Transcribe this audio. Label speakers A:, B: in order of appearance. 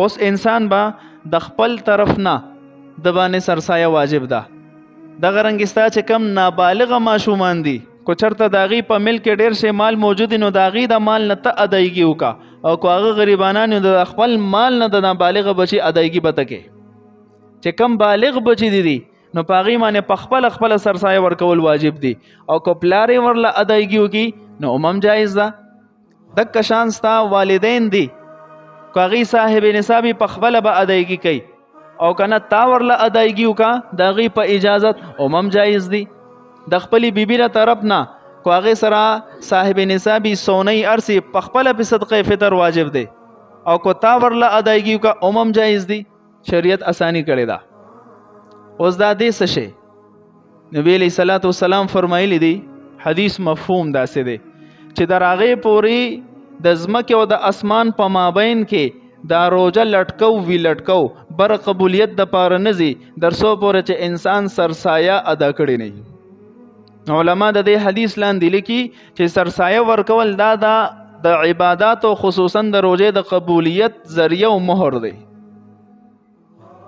A: اوس انسان با د خپل طرف نه د باندې سرسایه واجب ده. دغه رنګ ستا چې کم نابالغه ماشومان دي، کو چرته داغي په ملک ډیر شی مال موجود نو داغي د مال نه ته ادایګي وکا، او کو هغه غریبانان د خپل مال نه د نابالغه بچي ادایګي بتکه. چې کم بالغ بچي دي نو پاغي باندې په خپل سرسایه ورکول واجب دي، او کو پلارې ورله ادایګي وکي نو هم جایز ده. د کشان ستا والدین دي، کوغي صاحب نصابی په خپل به ادایګي کوي، او کنه تا ورله ادایګي وکا دغه په اجازت هم جایز دي. د خپل بیبی له طرف نه کوغه سره صاحب نصابی سونی ارسی په خپل په صدقه فطر واجب دي، او کو تا ورله ادایګي وکا هم جایز دي. شریعت اسانی کړی دا. اوس دا دې څه شي نبی علیہ الصلوۃ والسلام فرمایلی دي، حدیث مفهوم داسې دی چې دراغه پوری د زمکه او د اسمان په مابین کې دا روجه لټکو بر قبولیت د پاره نزي درسو پورې چې انسان سرسایه ادا کړی نه. علما د دې حدیث لاندې لیکي چې سرسایه ورکول دا د عبادت او خصوصا د روجه د قبولیت ذریعہ او مهر دی.